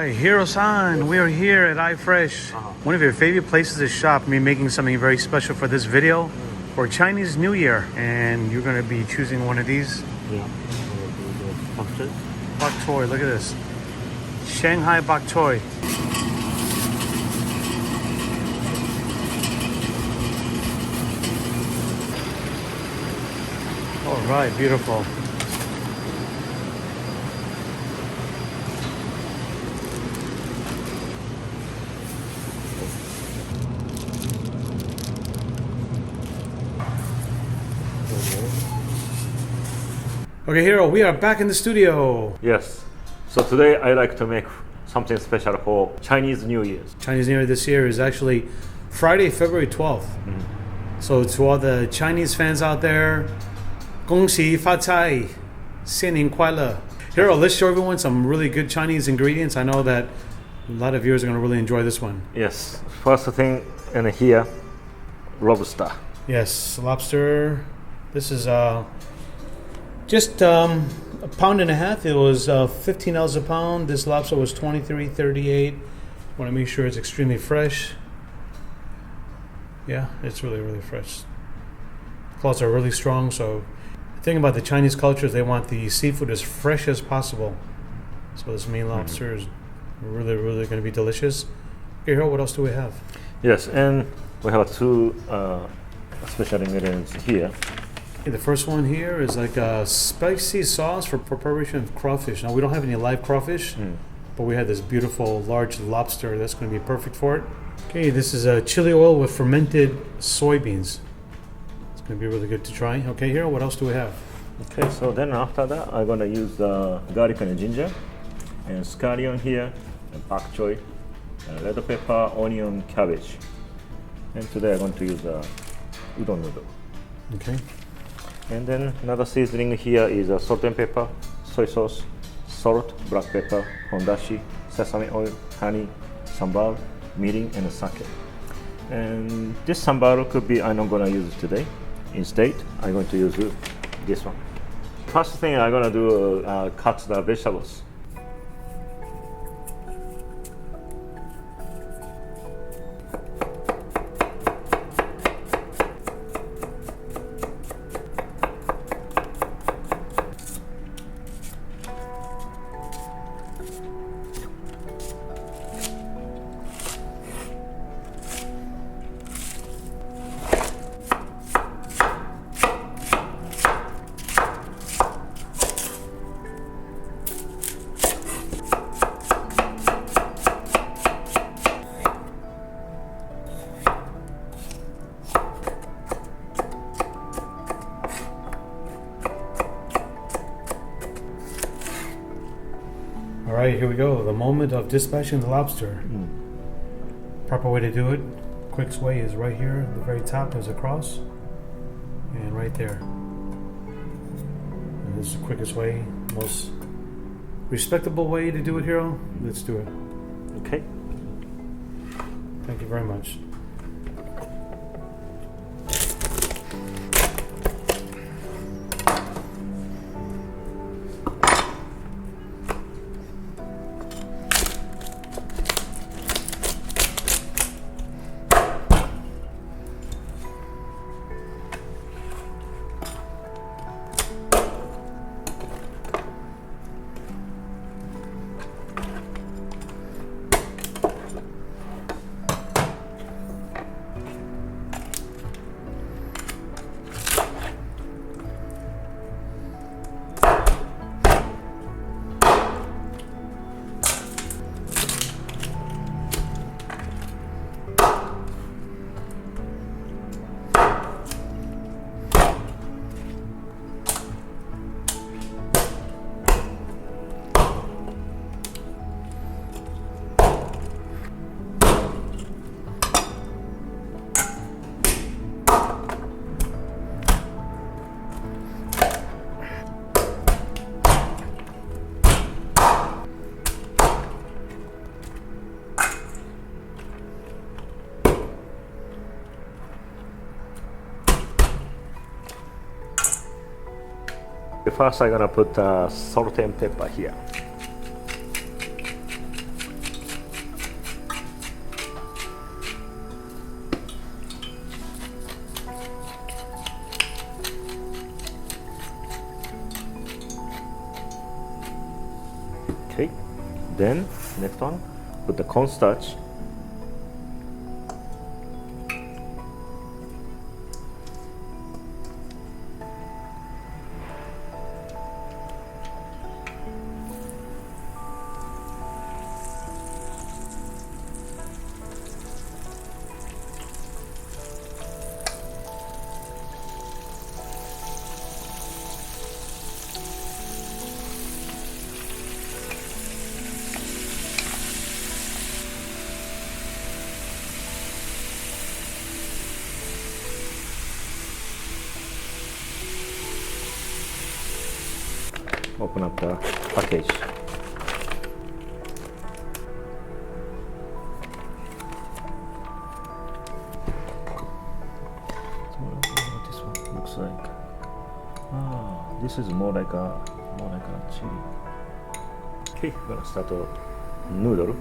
right, Hiro-san, we are here at iFresh. One of your favorite places to shop. Me making something very special for this video for Chinese New Year, and you're gonna be choosing one of these. Yeah. Bok choy, look at this. Shanghai bok choy. All right, beautiful. Okay, Hiro, we are back in the studio. Yes. So today I like to make something special for Chinese New Year's. Chinese New Year this year is actually Friday, February 12th. So to all the Chinese fans out there, 恭喜发财, 新年快乐. Hiro, let's show everyone some really good Chinese ingredients. I know that a lot of viewers are going to really enjoy this one. Yes. First thing in here, lobster. Yes, lobster. This is just a pound and a half. It was $15 a pound. This lobster was $23.38. Want to make sure it's extremely fresh. Yeah, it's really, really fresh. Claws are really strong. So the thing about the Chinese culture is they want the seafood as fresh as possible. So this Maine lobster is really, really going to be delicious. Okay, Hiro, what else do we have? Yes, and we have two special ingredients here. The first one here is like a spicy sauce for preparation of crawfish. Now we don't have any live crawfish, but we have this beautiful large lobster that's going to be perfect for it. Okay, this is a chili oil with fermented soybeans. It's going to be really good to try. Okay, Hiro, what else do we have? Okay, so then after that, I'm gonna use the garlic and ginger, and scallion here, and bok choy, red pepper, onion, cabbage. And today I'm going to use udon noodle. Okay. And then another seasoning here is salt and pepper, soy sauce, salt, black pepper, hondashi, sesame oil, honey, sambal, mirin, and sake. And this sambal could be I'm not gonna use it today. Instead, I'm going to use this one. First thing I'm gonna do cut the vegetables. All right, here we go. The moment of dispatching the lobster. Proper way to do it, quickest way is right here at the very top. There's a cross, and right there. And this is the quickest way, most respectable way to do it, Hiro. Let's do it. Okay. Thank you very much. First, I'm gonna put salt and pepper here. Then next one, put the cornstarch. Open up the package. What this one looks like. Ah, this is more like a chili. Okay, gonna start a noodle.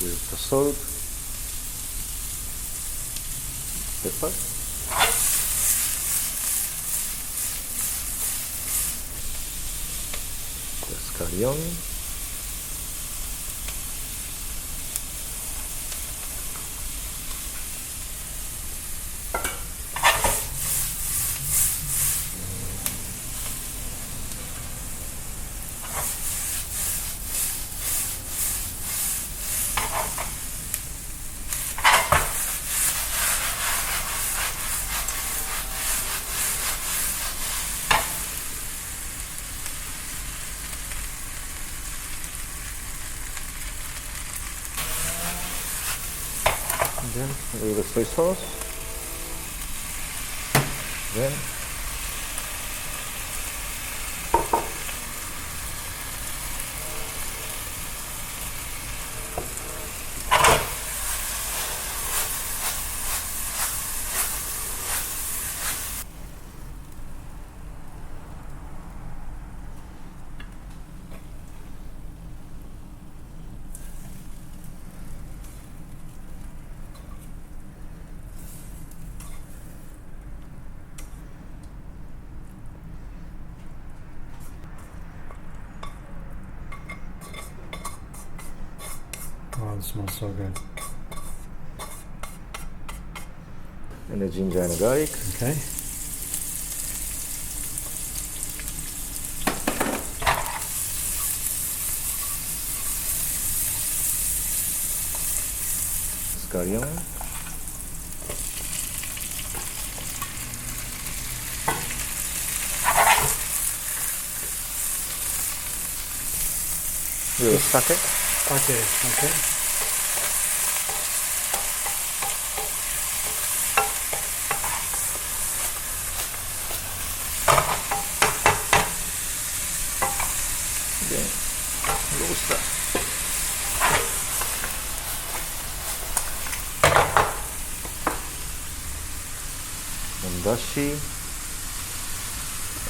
With the salt, pepper, the scallion, and then a little soy sauce, then Wow, this smells so good. and the ginger and garlic. Okay. Scallion. Little sake. Okay. Then Lobster. And dashi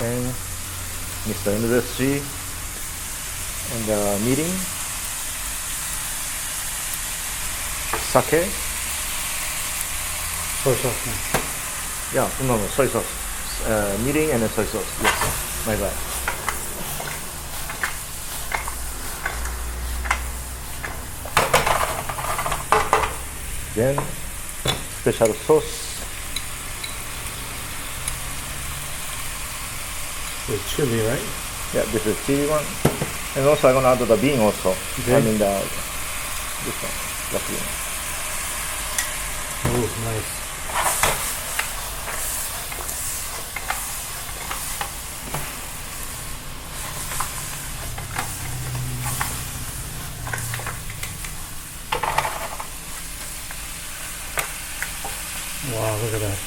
and Mr. MSG and mirin, sake. Soy sauce. Yeah, no, soy sauce. Mirin and soy sauce. Yes, my bad. Then special sauce. With chili, right? Yeah, this is chili one. And also I'm gonna add the bean also. Okay. I mean this one, black bean. Oh, nice. Wow, look at that.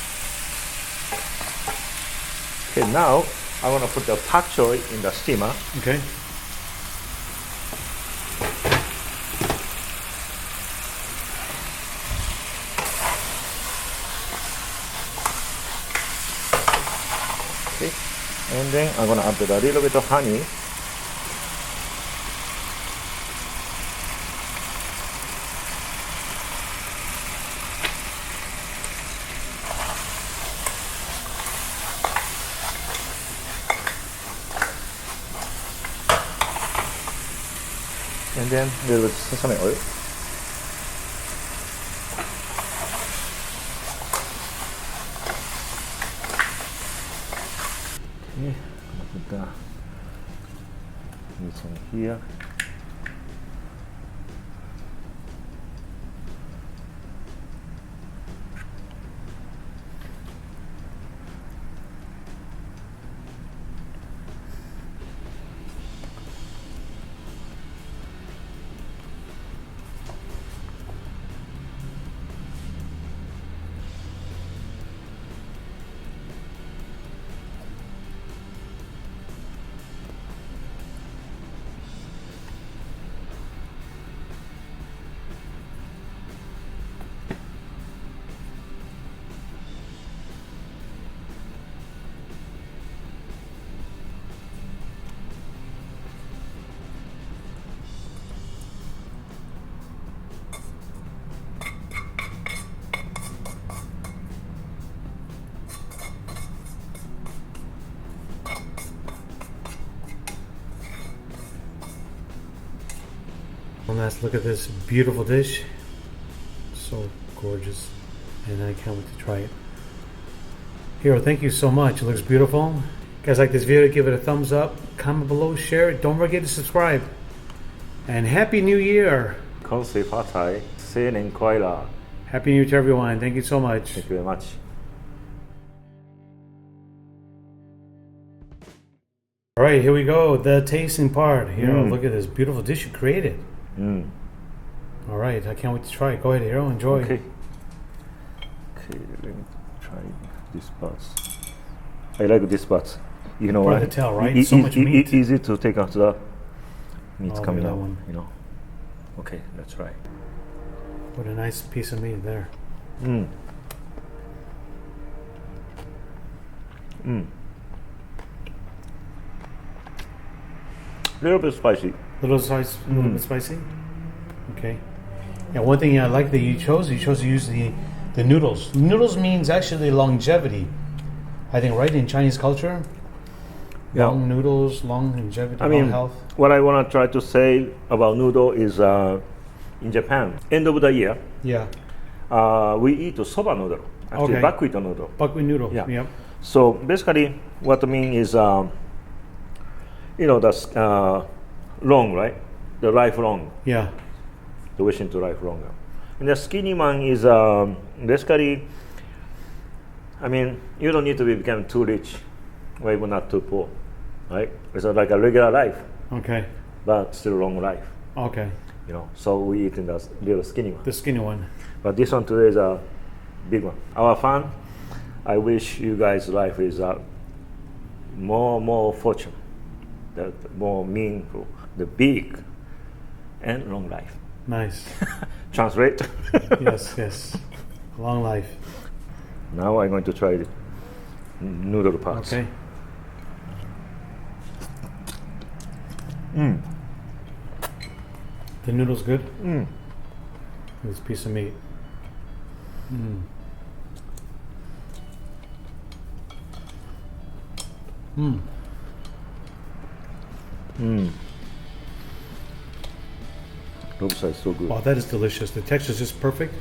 Okay, now I want to put the pak choy in the steamer. Okay. And then I'm gonna add a little bit of honey. And then a little bit sesame oil. Okay, put this one here. One last look at this beautiful dish. So gorgeous. And I can't wait to try it. Hiro, thank you so much. It looks beautiful. If you guys like this video, give it a thumbs up, comment below, share it. Don't forget to subscribe. And Happy New Year. Konsi Fatai, Senen Koila. Happy New Year to everyone. Thank you so much. Thank you very much. All right, here we go. The tasting part. Hiro, look at this beautiful dish you created. All right, I can't wait to try it. Go ahead, Hiro. Enjoy. Okay. Okay, let me try this part. I like this part. You know Hard what? to tell, right? So much meat. Easy to take out the meat Oh, coming that out. one. You know. Okay, let's try. What a nice piece of meat there. Little bit spicy. Little bit spicy. Okay. Yeah, one thing I like that you chose to use the noodles. Noodles means actually longevity. I think, right, in Chinese culture? Yeah. Long noodles, long longevity, I long mean, health. what I want to try to say about noodle is in Japan, end of the year, Yeah. we eat soba noodle. Actually, Okay. buckwheat noodle. Buckwheat noodle. Yeah. Yep. So basically, what I mean is, you know, that's long, right? The life long, Yeah. the wishing to life longer. And the skinny one is basically, I mean, you don't need to become too rich, or even not too poor, right? It's like a regular life, Okay. but still long life, Okay. you know. So we eat in the little skinny one. The skinny one. But this one today is a big one. Our fun. I wish you guys' life is more fortune, the more meaningful, the big and long life. Nice. Translate. Yes, yes. Long life. Now I'm going to try the noodle parts. Okay. The noodle's good. This piece of meat. Lobster is so good. Oh, that is delicious. The texture is just perfect.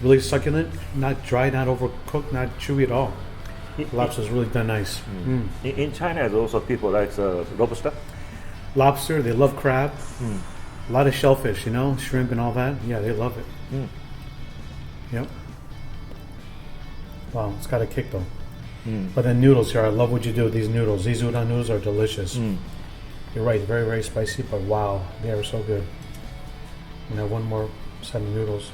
Really succulent, not dry, not overcooked, not chewy at all. Lobster is really done nice. In China, there's also people like lobster. Lobster, they love crab. A lot of shellfish, you know, shrimp and all that. Yeah, they love it. Yep. Wow, it's got a kick though. But the noodles here, I love what you do with these noodles. These udon noodles are delicious. You're right, very, very spicy, but wow, they are so good. And I have one more set of noodles.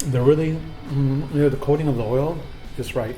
They're really, you know, the coating of the oil, just right.